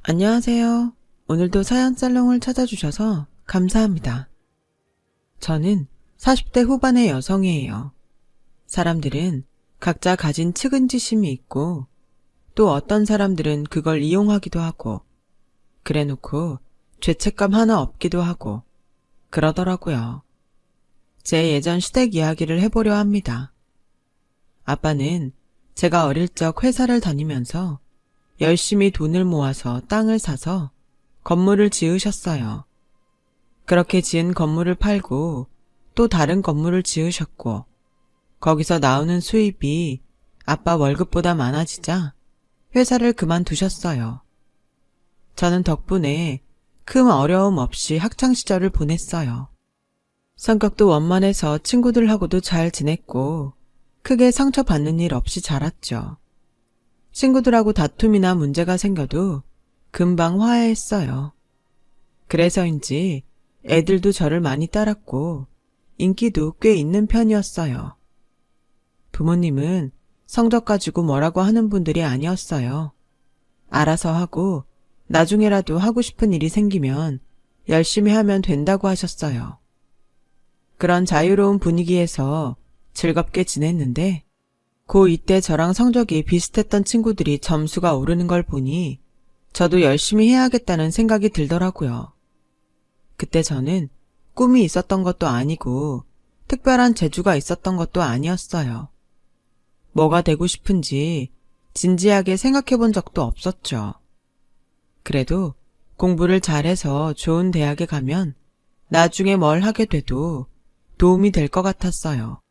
안녕하세요. 오늘도 사연 살롱을 찾아주셔서 감사합니다. 저는 40대 후반의 여성이에요. 사람들은 각자 가진 측은지심이 있고 또 어떤 사람들은 그걸 이용하기도 하고 그래놓고 죄책감 하나 없기도 하고 그러더라고요. 제 예전 시댁 이야기를 해보려 합니다. 아빠는 제가 어릴 적 회사를 다니면서 열심히 돈을 모아서 땅을 사서 건물을 지으셨어요. 그렇게 지은 건물을 팔고 또 다른 건물을 지으셨고 거기서 나오는 수입이 아빠 월급보다 많아지자 회사를 그만두셨어요. 저는 덕분에 큰 어려움 없이 학창시절을 보냈어요. 성격도 원만해서 친구들하고도 잘 지냈고 크게 상처받는 일 없이 자랐죠. 친구들하고 다툼이나 문제가 생겨도 금방 화해했어요. 그래서인지 애들도 저를 많이 따랐고 인기도 꽤 있는 편이었어요. 부모님은 성적 가지고 뭐라고 하는 분들이 아니었어요. 알아서 하고 나중에라도 하고 싶은 일이 생기면 열심히 하면 된다고 하셨어요. 그런 자유로운 분위기에서 즐겁게 지냈는데 고2 때 저랑 성적이 비슷했던 친구들이 점수가 오르는 걸 보니 저도 열심히 해야겠다는 생각이 들더라고요. 그때 저는 꿈이 있었던 것도 아니고 특별한 재주가 있었던 것도 아니었어요. 뭐가 되고 싶은지 진지하게 생각해 본 적도 없었죠. 그래도 공부를 잘해서 좋은 대학에 가면 나중에 뭘 하게 돼도 도움이 될 것 같았어요.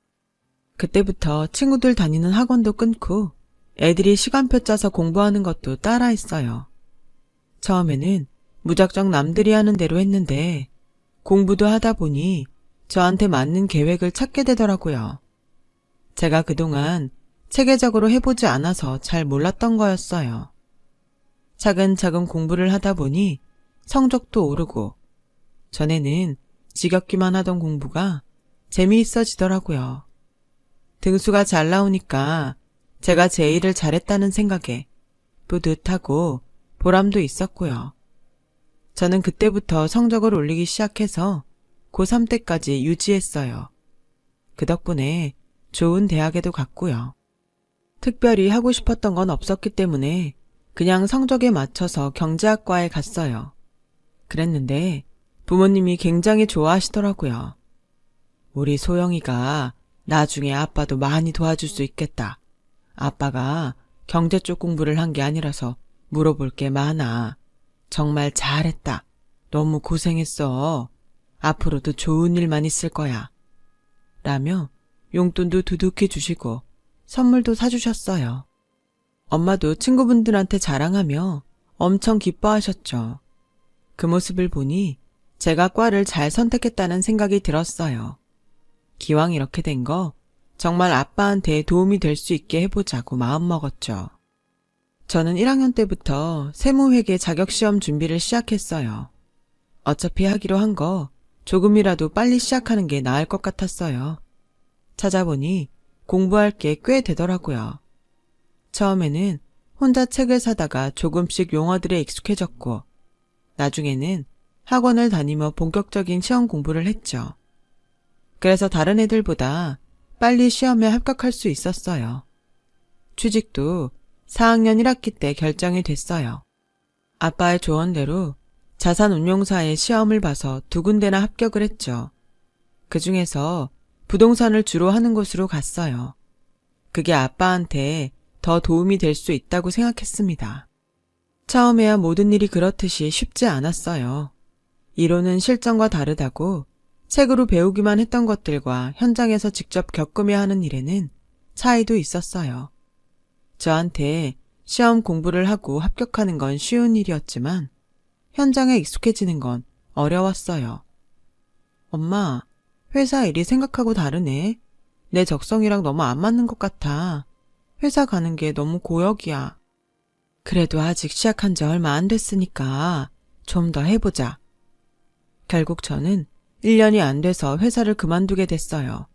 그때부터 친구들 다니는 학원도 끊고 애들이 시간표 짜서 공부하는 것도 따라했어요. 처음에는 무작정 남들이 하는 대로 했는데 공부도 하다 보니 저한테 맞는 계획을 찾게 되더라고요. 제가 그동안 체계적으로 해보지 않아서 잘 몰랐던 거였어요. 차근차근 공부를 하다 보니 성적도 오르고 전에는 지겹기만 하던 공부가 재미있어지더라고요. 등수가 잘 나오니까 제가 제 일을 잘했다는 생각에 뿌듯하고 보람도 있었고요. 저는 그때부터 성적을 올리기 시작해서 고3 때까지 유지했어요. 그 덕분에 좋은 대학에도 갔고요. 특별히 하고 싶었던 건 없었기 때문에 그냥 성적에 맞춰서 경제학과에 갔어요. 그랬는데 부모님이 굉장히 좋아하시더라고요. 우리 소영이가 나중에 아빠도 많이 도와줄 수 있겠다. 아빠가 경제 쪽 공부를 한 게 아니라서 물어볼 게 많아. 정말 잘했다. 너무 고생했어. 앞으로도 좋은 일만 있을 거야. 라며 용돈도 두둑히 주시고 선물도 사주셨어요. 엄마도 친구분들한테 자랑하며 엄청 기뻐하셨죠. 그 모습을 보니 제가 과를 잘 선택했다는 생각이 들었어요. 기왕 이렇게 된 거 정말 아빠한테 도움이 될 수 있게 해보자고 마음먹었죠. 저는 1학년 때부터 세무회계 자격시험 준비를 시작했어요. 어차피 하기로 한 거 조금이라도 빨리 시작하는 게 나을 것 같았어요. 찾아보니 공부할 게 꽤 되더라고요. 처음에는 혼자 책을 사다가 조금씩 용어들에 익숙해졌고 나중에는 학원을 다니며 본격적인 시험 공부를 했죠. 그래서 다른 애들보다 빨리 시험에 합격할 수 있었어요. 취직도 4학년 1학기 때 결정이 됐어요. 아빠의 조언대로 자산운용사의 시험을 봐서 2군데나 합격을 했죠. 그 중에서 부동산을 주로 하는 곳으로 갔어요. 그게 아빠한테 더 도움이 될 수 있다고 생각했습니다. 처음에야 모든 일이 그렇듯이 쉽지 않았어요. 이론은 실전과 다르다고 책으로 배우기만 했던 것들과 현장에서 직접 겪으며 하는 일에는 차이도 있었어요. 저한테 시험 공부를 하고 합격하는 건 쉬운 일이었지만 현장에 익숙해지는 건 어려웠어요. 엄마, 회사 일이 생각하고 다르네. 내 적성이랑 너무 안 맞는 것 같아. 회사 가는 게 너무 고역이야. 그래도 아직 시작한 지 얼마 안 됐으니까 좀 더 해보자. 결국 저는 1년이 안 돼서 회사를 그만두게 됐어요.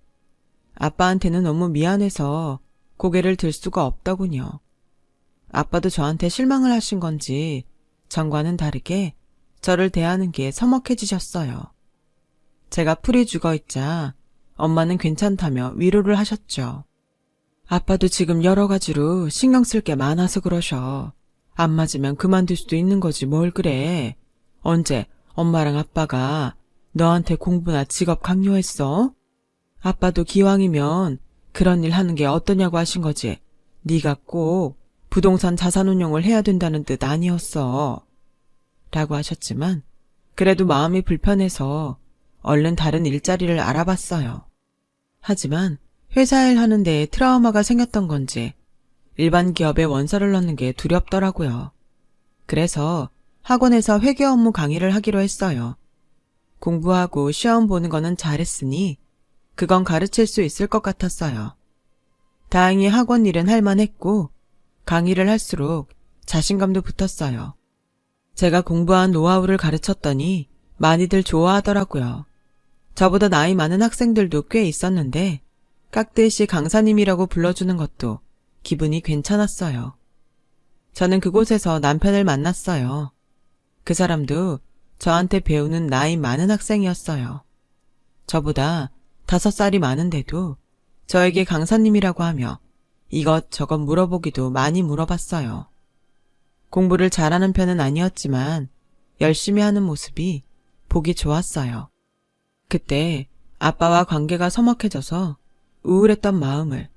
아빠한테는 너무 미안해서 고개를 들 수가 없더군요. 아빠도 저한테 실망을 하신 건지 전과는 다르게 저를 대하는 게 서먹해지셨어요. 제가 풀이 죽어있자 엄마는 괜찮다며 위로를 하셨죠. 아빠도 지금 여러 가지로 신경 쓸 게 많아서 그러셔. 안 맞으면 그만둘 수도 있는 거지 뭘 그래. 언제 엄마랑 아빠가 너한테 공부나 직업 강요했어? 아빠도 기왕이면 그런 일 하는 게 어떠냐고 하신 거지. 네가 꼭 부동산 자산운용을 해야 된다는 뜻 아니었어. 라고 하셨지만 그래도 마음이 불편해서 얼른 다른 일자리를 알아봤어요. 하지만 회사 일 하는 데에 트라우마가 생겼던 건지 일반 기업에 원서를 넣는 게 두렵더라고요. 그래서 학원에서 회계 업무 강의를 하기로 했어요. 공부하고 시험 보는 거는 잘했으니 그건 가르칠 수 있을 것 같았어요. 다행히 학원 일은 할만했고 강의를 할수록 자신감도 붙었어요. 제가 공부한 노하우를 가르쳤더니 많이들 좋아하더라고요. 저보다 나이 많은 학생들도 꽤 있었는데 깍듯이 강사님이라고 불러주는 것도 기분이 괜찮았어요. 저는 그곳에서 남편을 만났어요. 그 사람도 저한테 배우는 나이 많은 학생이었어요. 저보다 5살이 많은데도 저에게 강사님이라고 하며 이것저것 물어보기도 많이 물어봤어요. 공부를 잘하는 편은 아니었지만 열심히 하는 모습이 보기 좋았어요. 그때 아빠와 관계가 서먹해져서 우울했던 마음을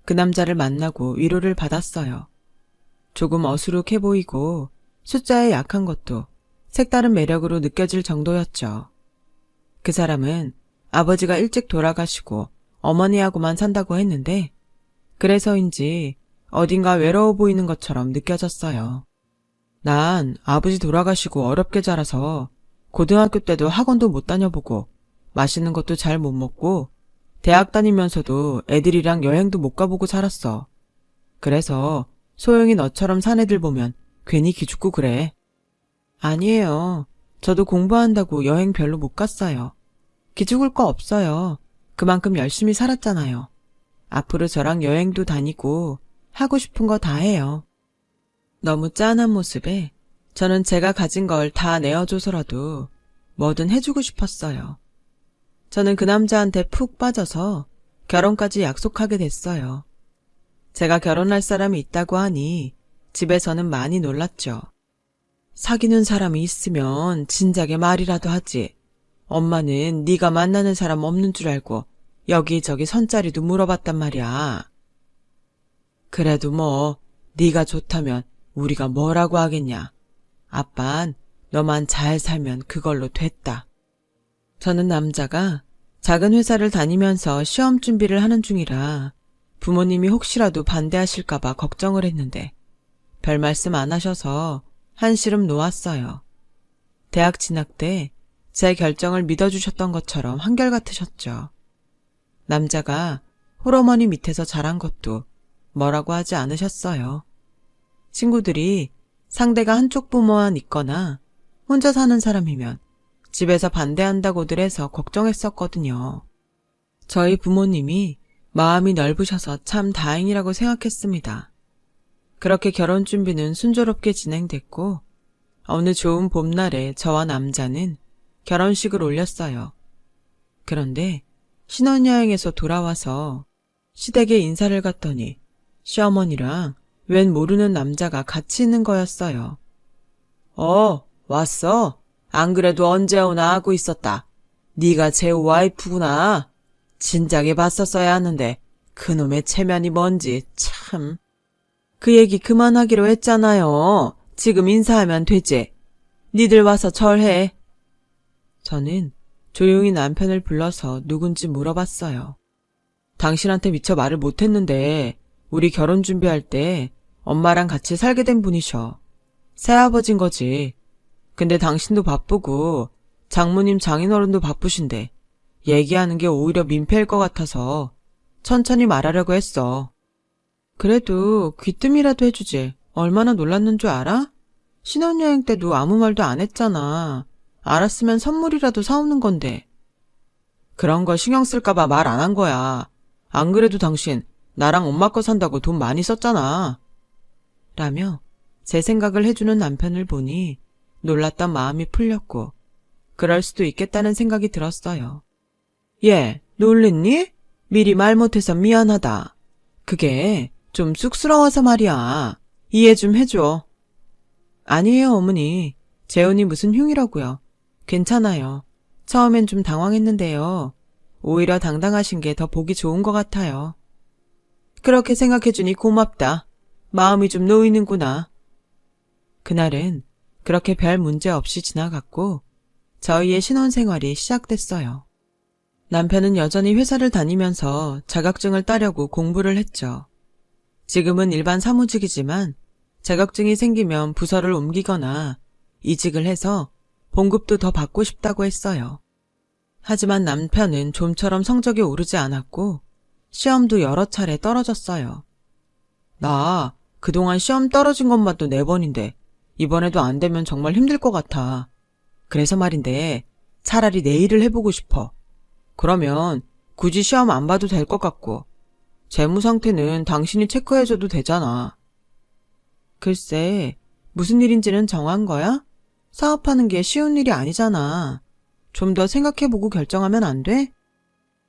그 남자를 만나고 위로를 받았어요. 조금 어수룩해 보이고 숫자에 약한 것도 색다른 매력으로 느껴질 정도였죠. 그 사람은 아버지가 일찍 돌아가시고 어머니하고만 산다고 했는데 그래서인지 어딘가 외로워 보이는 것처럼 느껴졌어요. 난 아버지 돌아가시고 어렵게 자라서 고등학교 때도 학원도 못 다녀보고 맛있는 것도 잘 못 먹고 대학 다니면서도 애들이랑 여행도 못 가보고 살았어. 그래서 소영이 너처럼 산 애들 보면 괜히 기죽고 그래. 아니에요. 저도 공부한다고 여행 별로 못 갔어요. 기죽을 거 없어요. 그만큼 열심히 살았잖아요. 앞으로 저랑 여행도 다니고 하고 싶은 거 다 해요. 너무 짠한 모습에 저는 제가 가진 걸 다 내어줘서라도 뭐든 해주고 싶었어요. 저는 그 남자한테 푹 빠져서 결혼까지 약속하게 됐어요. 제가 결혼할 사람이 있다고 하니 집에서는 많이 놀랐죠. 사귀는 사람이 있으면 진작에 말이라도 하지. 엄마는 네가 만나는 사람 없는 줄 알고 여기저기 선자리도 물어봤단 말이야. 그래도 뭐 네가 좋다면 우리가 뭐라고 하겠냐. 아빤 너만 잘 살면 그걸로 됐다. 저는 남자가 작은 회사를 다니면서 시험 준비를 하는 중이라 부모님이 혹시라도 반대하실까봐 걱정을 했는데 별 말씀 안 하셔서 한시름 놓았어요. 대학 진학 때 제 결정을 믿어주셨던 것처럼 한결같으셨죠. 남자가 홀어머니 밑에서 자란 것도 뭐라고 하지 않으셨어요. 친구들이 상대가 한쪽 부모만 있거나 혼자 사는 사람이면 집에서 반대한다고들 해서 걱정했었거든요. 저희 부모님이 마음이 넓으셔서 참 다행이라고 생각했습니다. 그렇게 결혼 준비는 순조롭게 진행됐고 어느 좋은 봄날에 저와 남자는 결혼식을 올렸어요. 그런데 신혼여행에서 돌아와서 시댁에 인사를 갔더니 시어머니랑 웬 모르는 남자가 같이 있는 거였어요. 왔어? 안 그래도 언제 오나 하고 있었다. 네가 제 와이프구나. 진작에 봤었어야 하는데 그놈의 체면이 뭔지 참. 그 얘기 그만하기로 했잖아요. 지금 인사하면 되지. 니들 와서 절해. 저는 조용히 남편을 불러서 누군지 물어봤어요. 당신한테 미처 말을 못했는데 우리 결혼 준비할 때 엄마랑 같이 살게 된 분이셔. 새아버진 거지. 근데 당신도 바쁘고 장모님 장인어른도 바쁘신데 얘기하는 게 오히려 민폐일 것 같아서 천천히 말하려고 했어. 그래도 귀뜸이라도 해주지. 얼마나 놀랐는 줄 알아? 신혼여행 때도 아무 말도 안 했잖아. 알았으면 선물이라도 사오는 건데. 그런 거 신경 쓸까봐 말 안 한 거야. 안 그래도 당신 나랑 엄마 거 산다고 돈 많이 썼잖아. 라며 제 생각을 해주는 남편을 보니 놀랐던 마음이 풀렸고 그럴 수도 있겠다는 생각이 들었어요. 얘, 놀랬니? 미리 말 못해서 미안하다. 그게 좀 쑥스러워서 말이야. 이해 좀 해줘. 아니에요, 어머니. 재훈이 무슨 흉이라고요. 괜찮아요. 처음엔 좀 당황했는데요. 오히려 당당하신 게 더 보기 좋은 것 같아요. 그렇게 생각해주니 고맙다. 마음이 좀 놓이는구나. 그날은 그렇게 별 문제 없이 지나갔고 저희의 신혼생활이 시작됐어요. 남편은 여전히 회사를 다니면서 자격증을 따려고 공부를 했죠. 지금은 일반 사무직이지만 자격증이 생기면 부서를 옮기거나 이직을 해서 봉급도 더 받고 싶다고 했어요. 하지만 남편은 좀처럼 성적이 오르지 않았고 시험도 여러 차례 떨어졌어요. 나 그동안 시험 떨어진 것만도 4번인데 이번에도 안 되면 정말 힘들 것 같아. 그래서 말인데 차라리 내 일을 해보고 싶어. 그러면 굳이 시험 안 봐도 될 것 같고 재무 상태는 당신이 체크해줘도 되잖아. 글쎄, 무슨 일인지는 정한 거야? 사업하는 게 쉬운 일이 아니잖아. 좀 더 생각해보고 결정하면 안 돼?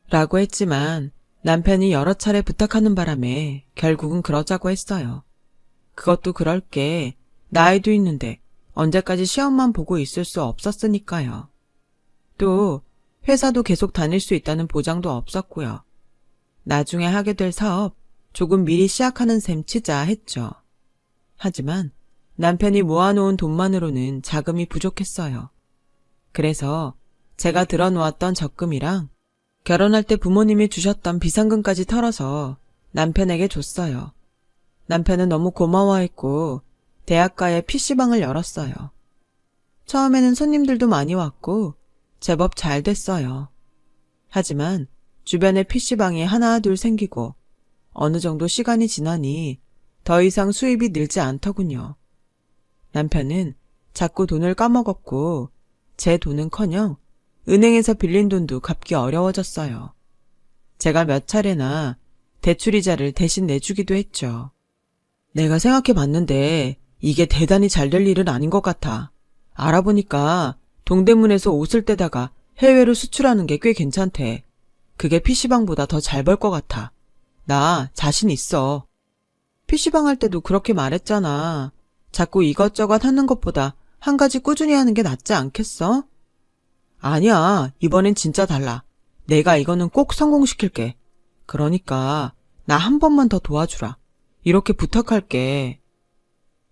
라고 했지만 남편이 여러 차례 부탁하는 바람에 결국은 그러자고 했어요. 그것도 그럴 게 나이도 있는데 언제까지 시험만 보고 있을 수 없었으니까요. 또 회사도 계속 다닐 수 있다는 보장도 없었고요. 나중에 하게 될 사업 조금 미리 시작하는 셈 치자 했죠. 하지만 남편이 모아놓은 돈만으로는 자금이 부족했어요. 그래서 제가 들어놓았던 적금이랑 결혼할 때 부모님이 주셨던 비상금까지 털어서 남편에게 줬어요. 남편은 너무 고마워했고 대학가에 PC방을 열었어요. 처음에는 손님들도 많이 왔고 제법 잘 됐어요. 하지만 주변에 PC방이 하나 둘 생기고 어느 정도 시간이 지나니 더 이상 수입이 늘지 않더군요. 남편은 자꾸 돈을 까먹었고 제 돈은커녕 은행에서 빌린 돈도 갚기 어려워졌어요. 제가 몇 차례나 대출이자를 대신 내주기도 했죠. 내가 생각해봤는데 이게 대단히 잘 될 일은 아닌 것 같아. 알아보니까 동대문에서 옷을 떼다가 해외로 수출하는 게 꽤 괜찮대. 그게 PC방보다 더 잘 벌 것 같아. 나 자신 있어. PC방 할 때도 그렇게 말했잖아. 자꾸 이것저것 하는 것보다 한 가지 꾸준히 하는 게 낫지 않겠어? 아니야, 이번엔 진짜 달라. 내가 이거는 꼭 성공시킬게. 그러니까 나 한 번만 더 도와주라. 이렇게 부탁할게.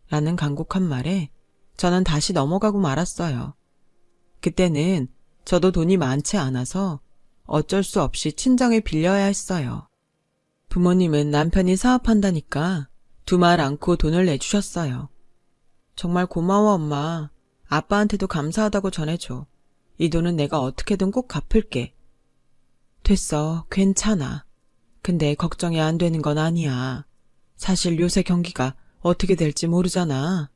라는 간곡한 말에 저는 다시 넘어가고 말았어요. 그때는 저도 돈이 많지 않아서 어쩔 수 없이 친정에 빌려야 했어요. 부모님은 남편이 사업한다니까 두말 않고 돈을 내주셨어요. 정말 고마워, 엄마. 아빠한테도 감사하다고 전해줘. 이 돈은 내가 어떻게든 꼭 갚을게. 됐어, 괜찮아. 근데 걱정이 안 되는 건 아니야. 사실 요새 경기가 어떻게 될지 모르잖아.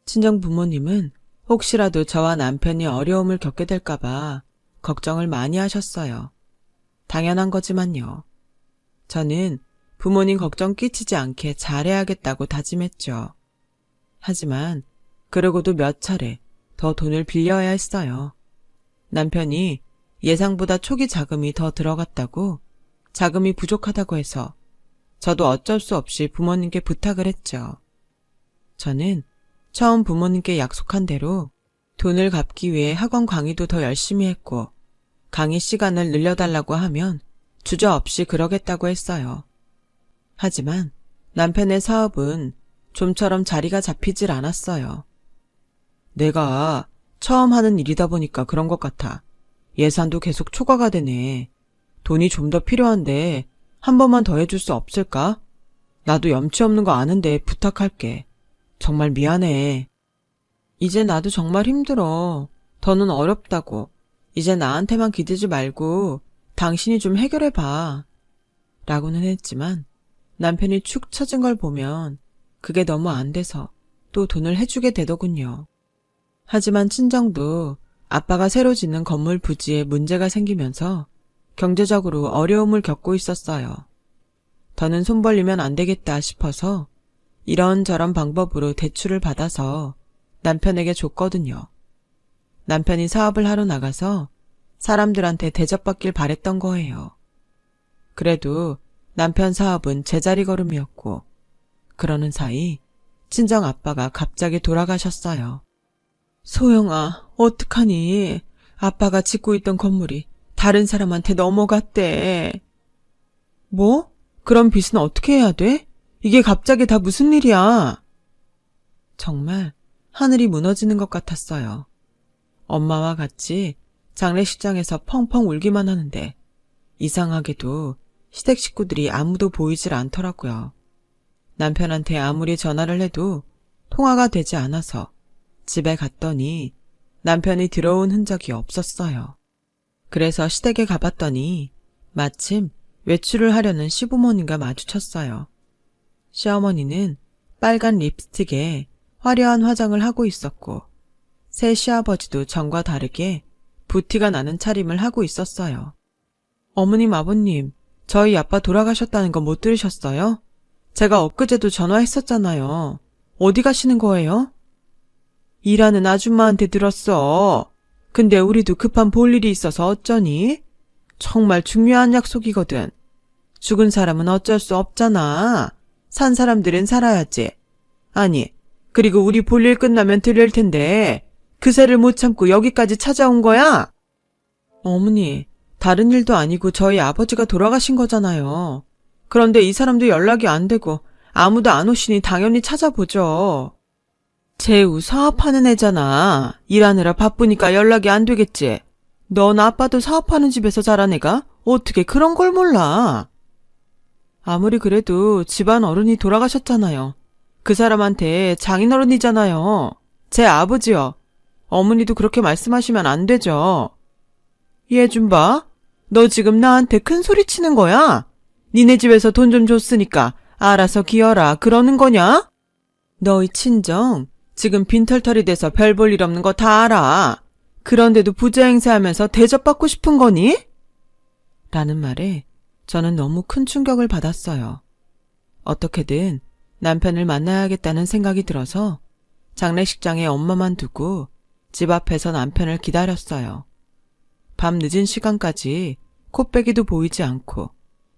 친정 부모님은 혹시라도 저와 남편이 어려움을 겪게 될까봐 걱정을 많이 하셨어요. 당연한 거지만요. 저는 부모님 걱정 끼치지 않게 잘해야겠다고 다짐했죠. 하지만 그러고도 몇 차례 더 돈을 빌려야 했어요. 남편이 예상보다 초기 자금이 더 들어갔다고 자금이 부족하다고 해서 저도 어쩔 수 없이 부모님께 부탁을 했죠. 저는 처음 부모님께 약속한 대로 돈을 갚기 위해 학원 강의도 더 열심히 했고 강의 시간을 늘려달라고 하면 주저없이 그러겠다고 했어요. 하지만 남편의 사업은 좀처럼 자리가 잡히질 않았어요. 내가 처음 하는 일이다 보니까 그런 것 같아. 예산도 계속 초과가 되네. 돈이 좀 더 필요한데 한 번만 더 해줄 수 없을까? 나도 염치 없는 거 아는데 부탁할게. 정말 미안해. 이제 나도 정말 힘들어. 더는 어렵다고. 이제 나한테만 기대지 말고 당신이 좀 해결해봐. 라고는 했지만 남편이 축 처진 걸 보면 그게 너무 안 돼서 또 돈을 해주게 되더군요. 하지만 친정도 아빠가 새로 짓는 건물 부지에 문제가 생기면서 경제적으로 어려움을 겪고 있었어요. 더는 손 벌리면 안 되겠다 싶어서 이런저런 방법으로 대출을 받아서 남편에게 줬거든요. 남편이 사업을 하러 나가서 사람들한테 대접받길 바랬던 거예요. 그래도 남편 사업은 제자리 걸음이었고, 그러는 사이 친정 아빠가 갑자기 돌아가셨어요. 소영아, 어떡하니? 아빠가 짓고 있던 건물이 다른 사람한테 넘어갔대. 뭐? 그럼 빚은 어떻게 해야 돼? 이게 갑자기 다 무슨 일이야? 정말 하늘이 무너지는 것 같았어요. 엄마와 같이 장례식장에서 펑펑 울기만 하는데 이상하게도 시댁 식구들이 아무도 보이질 않더라고요. 남편한테 아무리 전화를 해도 통화가 되지 않아서 집에 갔더니 남편이 들어온 흔적이 없었어요. 그래서 시댁에 가봤더니 마침 외출을 하려는 시부모님과 마주쳤어요. 시어머니는 빨간 립스틱에 화려한 화장을 하고 있었고 새 시아버지도 전과 다르게 부티가 나는 차림을 하고 있었어요. 어머님, 아버님, 저희 아빠 돌아가셨다는 거 못 들으셨어요? 제가 엊그제도 전화했었잖아요. 어디 가시는 거예요? 일하는 아줌마한테 들었어. 근데 우리도 급한 볼 일이 있어서 어쩌니? 정말 중요한 약속이거든. 죽은 사람은 어쩔 수 없잖아. 산 사람들은 살아야지. 아니, 그리고 우리 볼일 끝나면 들릴 텐데 그새를 못 참고 여기까지 찾아온 거야? 어머니, 다른 일도 아니고 저희 아버지가 돌아가신 거잖아요. 그런데 이 사람도 연락이 안 되고 아무도 안 오시니 당연히 찾아보죠. 재우 사업하는 애잖아. 일하느라 바쁘니까 연락이 안 되겠지. 넌 아빠도 사업하는 집에서 자란 애가 어떻게 그런 걸 몰라. 아무리 그래도 집안 어른이 돌아가셨잖아요. 그 사람한테 장인어른이잖아요. 제 아버지요. 어머니도 그렇게 말씀하시면 안 되죠. 얘 좀 봐. 너 지금 나한테 큰 소리 치는 거야? 니네 집에서 돈 좀 줬으니까 알아서 기어라 그러는 거냐? 너희 친정 지금 빈털털이 돼서 별 볼 일 없는 거 다 알아. 그런데도 부자 행세하면서 대접받고 싶은 거니? 라는 말에 저는 너무 큰 충격을 받았어요. 어떻게든 남편을 만나야겠다는 생각이 들어서 장례식장에 엄마만 두고 집 앞에서 남편을 기다렸어요. 밤 늦은 시간까지 코빼기도 보이지 않고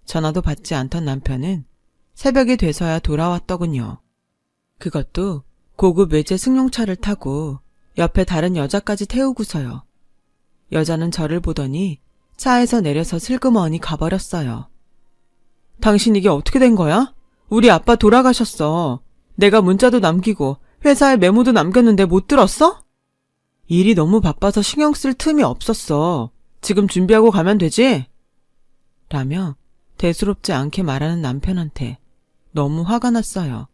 전화도 받지 않던 남편은 새벽이 돼서야 돌아왔더군요. 그것도 고급 외제 승용차를 타고 옆에 다른 여자까지 태우고서요. 여자는 저를 보더니 차에서 내려서 슬그머니 가버렸어요. 당신 이게 어떻게 된 거야? 우리 아빠 돌아가셨어. 내가 문자도 남기고 회사에 메모도 남겼는데 못 들었어? 일이 너무 바빠서 신경 쓸 틈이 없었어. 지금 준비하고 가면 되지? 라며 대수롭지 않게 말하는 남편한테 너무 화가 났어요.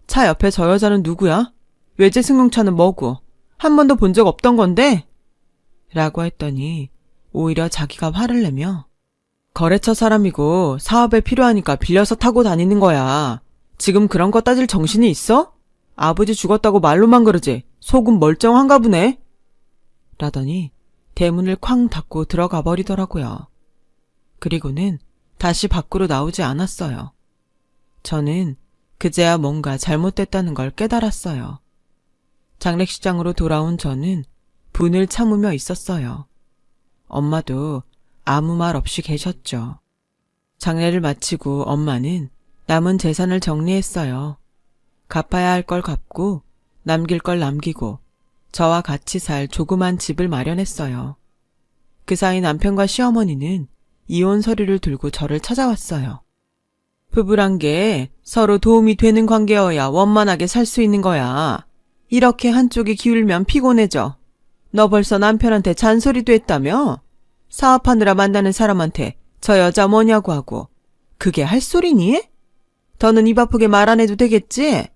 차 옆에 저 여자는 누구야? 외제 승용차는 뭐고? 한 번도 본 적 없던 건데? 라고 했더니 오히려 자기가 화를 내며 거래처 사람이고 사업에 필요하니까 빌려서 타고 다니는 거야. 지금 그런 거 따질 정신이 있어? 아버지 죽었다고 말로만 그러지 속은 멀쩡한가 보네. 라더니 대문을 쾅 닫고 들어가 버리더라고요. 그리고는 다시 밖으로 나오지 않았어요. 저는 그제야 뭔가 잘못됐다는 걸 깨달았어요. 장례식장으로 돌아온 저는 분을 참으며 있었어요. 엄마도 아무 말 없이 계셨죠. 장례를 마치고 엄마는 남은 재산을 정리했어요. 갚아야 할 걸 갚고 남길 걸 남기고 저와 같이 살 조그만 집을 마련했어요. 그 사이 남편과 시어머니는 이혼 서류를 들고 저를 찾아왔어요. 부부란 게 서로 도움이 되는 관계여야 원만하게 살 수 있는 거야. 이렇게 한쪽이 기울면 피곤해져. 너 벌써 남편한테 잔소리도 했다며? 사업하느라 만나는 사람한테 저 여자 뭐냐고 하고. 그게 할 소리니? 더는 입 아프게 말 안 해도 되겠지?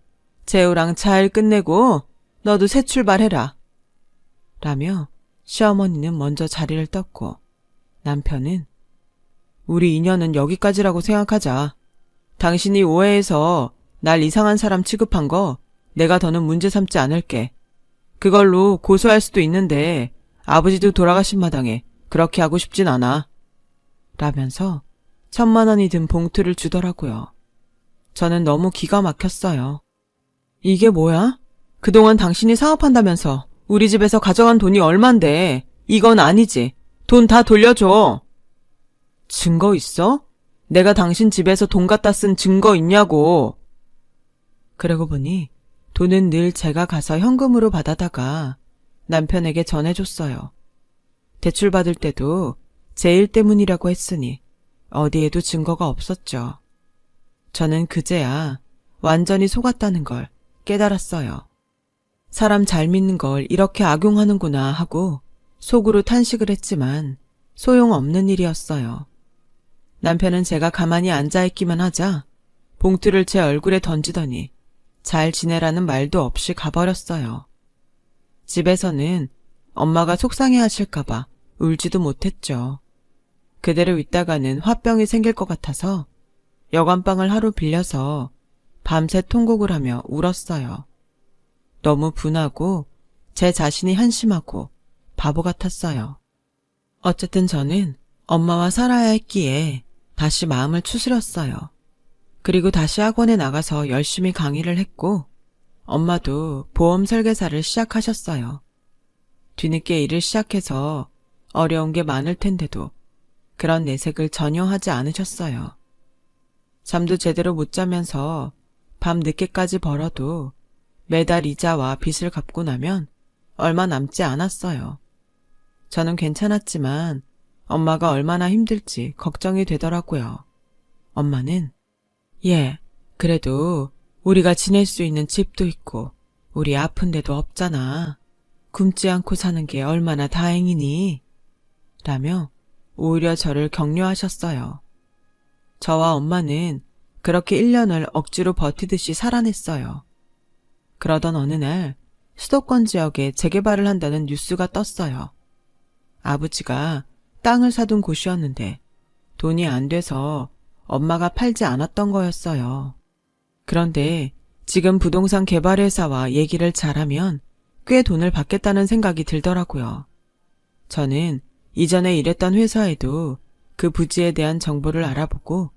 재우랑 잘 끝내고 너도 새 출발해라. 라며 시어머니는 먼저 자리를 떴고 남편은 우리 인연은 여기까지라고 생각하자. 당신이 오해해서 날 이상한 사람 취급한 거 내가 더는 문제 삼지 않을게. 그걸로 고소할 수도 있는데 아버지도 돌아가신 마당에 그렇게 하고 싶진 않아. 라면서 1,000만 원이 든 봉투를 주더라고요. 저는 너무 기가 막혔어요. 이게 뭐야? 그동안 당신이 사업한다면서 우리 집에서 가져간 돈이 얼만데 이건 아니지. 돈 다 돌려줘. 증거 있어? 내가 당신 집에서 돈 갖다 쓴 증거 있냐고. 그러고 보니 돈은 늘 제가 가서 현금으로 받아다가 남편에게 전해줬어요. 대출 받을 때도 제 일 때문이라고 했으니 어디에도 증거가 없었죠. 저는 그제야 완전히 속았다는 걸 깨달았어요. 사람 잘 믿는 걸 이렇게 악용하는구나 하고 속으로 탄식을 했지만 소용없는 일이었어요. 남편은 제가 가만히 앉아있기만 하자 봉투를 제 얼굴에 던지더니 잘 지내라는 말도 없이 가버렸어요. 집에서는 엄마가 속상해하실까봐 울지도 못했죠. 그대로 있다가는 화병이 생길 것 같아서 여관방을 하루 빌려서 밤새 통곡을 하며 울었어요. 너무 분하고 제 자신이 한심하고 바보 같았어요. 어쨌든 저는 엄마와 살아야 했기에 다시 마음을 추스렸어요. 그리고 다시 학원에 나가서 열심히 강의를 했고 엄마도 보험 설계사를 시작하셨어요. 뒤늦게 일을 시작해서 어려운 게 많을 텐데도 그런 내색을 전혀 하지 않으셨어요. 잠도 제대로 못 자면서 밤 늦게까지 벌어도 매달 이자와 빚을 갚고 나면 얼마 남지 않았어요. 저는 괜찮았지만 엄마가 얼마나 힘들지 걱정이 되더라고요. 엄마는 그래도 우리가 지낼 수 있는 집도 있고 우리 아픈 데도 없잖아. 굶지 않고 사는 게 얼마나 다행이니? 라며 오히려 저를 격려하셨어요. 저와 엄마는 그렇게 1년을 억지로 버티듯이 살아냈어요. 그러던 어느 날 수도권 지역에 재개발을 한다는 뉴스가 떴어요. 아버지가 땅을 사둔 곳이었는데 돈이 안 돼서 엄마가 팔지 않았던 거였어요. 그런데 지금 부동산 개발회사와 얘기를 잘하면 꽤 돈을 받겠다는 생각이 들더라고요. 저는 이전에 일했던 회사에도 그 부지에 대한 정보를 알아보고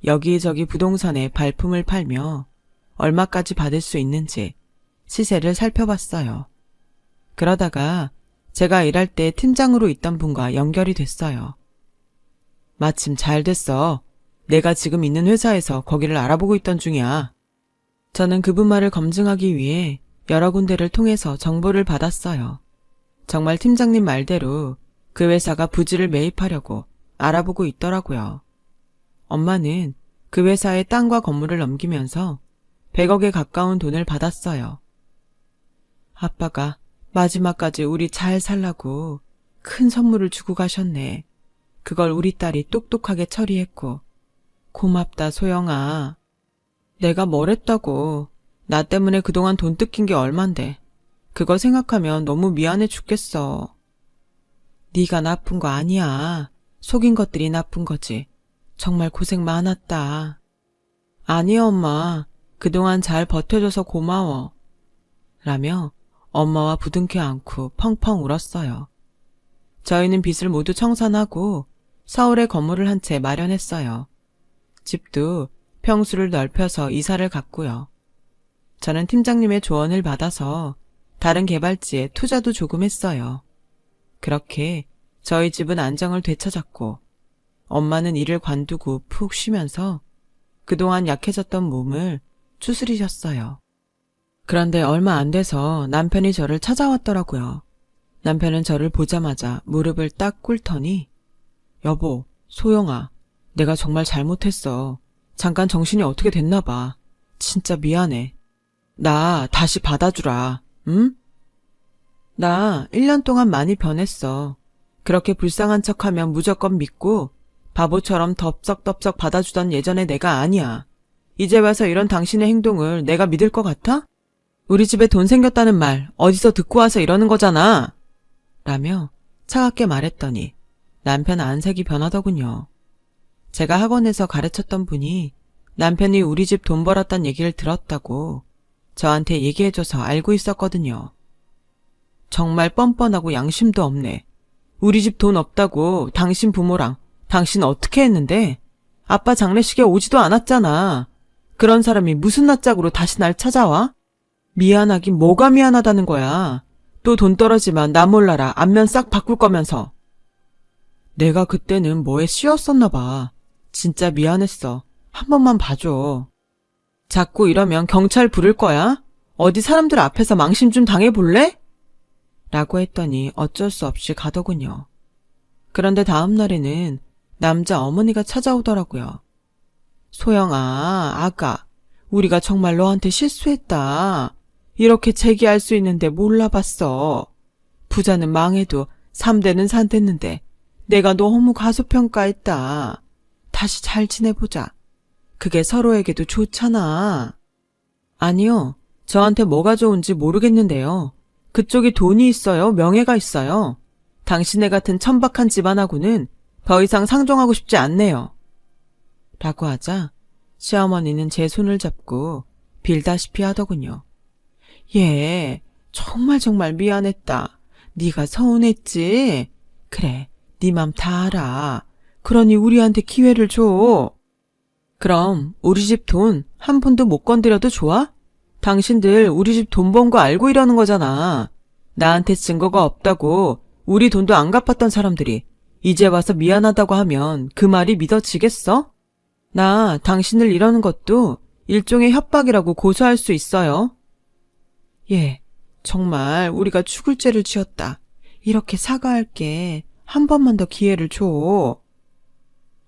여기저기 부동산에 발품을 팔며 얼마까지 받을 수 있는지 시세를 살펴봤어요. 그러다가 제가 일할 때 팀장으로 있던 분과 연결이 됐어요. 마침 잘 됐어. 내가 지금 있는 회사에서 거기를 알아보고 있던 중이야. 저는 그분 말을 검증하기 위해 여러 군데를 통해서 정보를 받았어요. 정말 팀장님 말대로 그 회사가 부지를 매입하려고 알아보고 있더라고요. 엄마는 그 회사에 땅과 건물을 넘기면서 100억에 가까운 돈을 받았어요. 아빠가 마지막까지 우리 잘 살라고 큰 선물을 주고 가셨네. 그걸 우리 딸이 똑똑하게 처리했고. 고맙다, 소영아. 내가 뭘 했다고. 나 때문에 그동안 돈 뜯긴 게 얼만데. 그거 생각하면 너무 미안해 죽겠어. 네가 나쁜 거 아니야. 속인 것들이 나쁜 거지. 정말 고생 많았다. 아니야, 엄마. 그동안 잘 버텨줘서 고마워. 라며 엄마와 부둥켜 안고 펑펑 울었어요. 저희는 빚을 모두 청산하고 서울에 건물을 한 채 마련했어요. 집도 평수를 넓혀서 이사를 갔고요. 저는 팀장님의 조언을 받아서 다른 개발지에 투자도 조금 했어요. 그렇게 저희 집은 안정을 되찾았고 엄마는 일을 관두고 푹 쉬면서 그동안 약해졌던 몸을 추스리셨어요. 그런데 얼마 안 돼서 남편이 저를 찾아왔더라고요. 남편은 저를 보자마자 무릎을 딱 꿇더니 여보, 소영아, 내가 정말 잘못했어. 잠깐 정신이 어떻게 됐나 봐. 진짜 미안해. 나 다시 받아주라. 응? 나 1년 동안 많이 변했어. 그렇게 불쌍한 척하면 무조건 믿고 바보처럼 덥석덥석 받아주던 예전의 내가 아니야. 이제 와서 이런 당신의 행동을 내가 믿을 것 같아? 우리 집에 돈 생겼다는 말 어디서 듣고 와서 이러는 거잖아. 라며 차갑게 말했더니 남편 안색이 변하더군요. 제가 학원에서 가르쳤던 분이 남편이 우리 집 돈 벌었단 얘기를 들었다고 저한테 얘기해줘서 알고 있었거든요. 정말 뻔뻔하고 양심도 없네. 우리 집 돈 없다고 당신 부모랑 당신 어떻게 했는데? 아빠 장례식에 오지도 않았잖아. 그런 사람이 무슨 낯짝으로 다시 날 찾아와? 미안하긴 뭐가 미안하다는 거야. 또 돈 떨어지면 나 몰라라 안면 싹 바꿀 거면서. 내가 그때는 뭐에 씌었었나 봐. 진짜 미안했어. 한 번만 봐줘. 자꾸 이러면 경찰 부를 거야? 어디 사람들 앞에서 망신 좀 당해볼래? 라고 했더니 어쩔 수 없이 가더군요. 그런데 다음 날에는 남자 어머니가 찾아오더라고요. 소영아, 아가, 우리가 정말 너한테 실수했다. 이렇게 제기할 수 있는데 몰라봤어. 부자는 망해도 3대는 산댔는데 내가 너무 과소평가했다. 다시 잘 지내보자. 그게 서로에게도 좋잖아. 아니요, 저한테 뭐가 좋은지 모르겠는데요. 그쪽이 돈이 있어요, 명예가 있어요. 당신네 같은 천박한 집안하고는 더 이상 상종하고 싶지 않네요. 라고 하자 시어머니는 제 손을 잡고 빌다시피 하더군요. 예, 정말 미안했다. 네가 서운했지? 그래, 네 맘 다 알아. 그러니 우리한테 기회를 줘. 그럼 우리 집 돈 한 푼도 못 건드려도 좋아? 당신들 우리 집 돈 번 거 알고 이러는 거잖아. 나한테 증거가 없다고 우리 돈도 안 갚았던 사람들이 이제 와서 미안하다고 하면 그 말이 믿어지겠어? 나 당신을 이러는 것도 일종의 협박이라고 고소할 수 있어요. 예, 정말 우리가 죽을 죄를 지었다. 이렇게 사과할게. 한 번만 더 기회를 줘.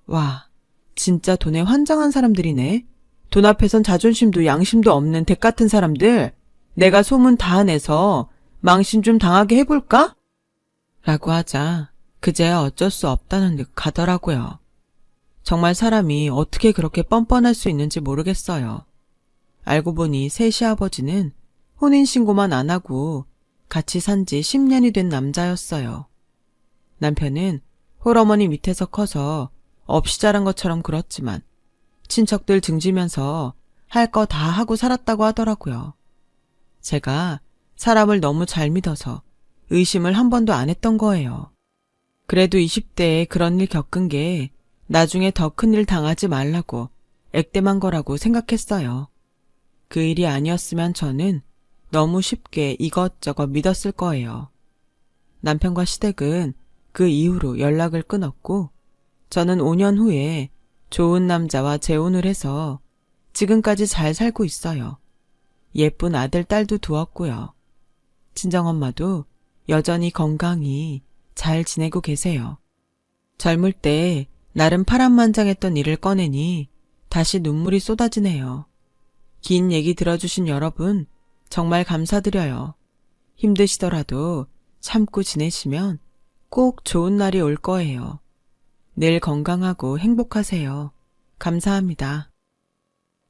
와, 진짜 돈에 환장한 사람들이네. 돈 앞에선 자존심도 양심도 없는 댁 같은 사람들. 내가 소문 다 내서 망신 좀 당하게 해볼까? 라고 하자 그제야 어쩔 수 없다는 듯 가더라고요. 정말 사람이 어떻게 그렇게 뻔뻔할 수 있는지 모르겠어요. 알고 보니 새 시아버지는 혼인신고만 안 하고 같이 산 지 10년이 된 남자였어요. 남편은 홀어머니 밑에서 커서 없이 자란 것처럼 굴었지만 친척들 등지면서 할 거 다 하고 살았다고 하더라고요. 제가 사람을 너무 잘 믿어서 의심을 한 번도 안 했던 거예요. 그래도 20대에 그런 일 겪은 게 나중에 더 큰 일 당하지 말라고 액땜한 거라고 생각했어요. 그 일이 아니었으면 저는 너무 쉽게 이것저것 믿었을 거예요. 남편과 시댁은 그 이후로 연락을 끊었고 저는 5년 후에 좋은 남자와 재혼을 해서 지금까지 잘 살고 있어요. 예쁜 아들, 딸도 두었고요. 친정엄마도 여전히 건강히 잘 지내고 계세요. 젊을 때 나름 파란만장했던 일을 꺼내니 다시 눈물이 쏟아지네요. 긴 얘기 들어주신 여러분 정말 감사드려요. 힘드시더라도 참고 지내시면 꼭 좋은 날이 올 거예요. 늘 건강하고 행복하세요. 감사합니다.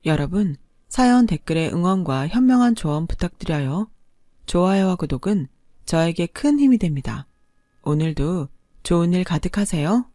여러분, 사연 댓글에 응원과 현명한 조언 부탁드려요. 좋아요와 구독은 저에게 큰 힘이 됩니다. 오늘도 좋은 일 가득하세요.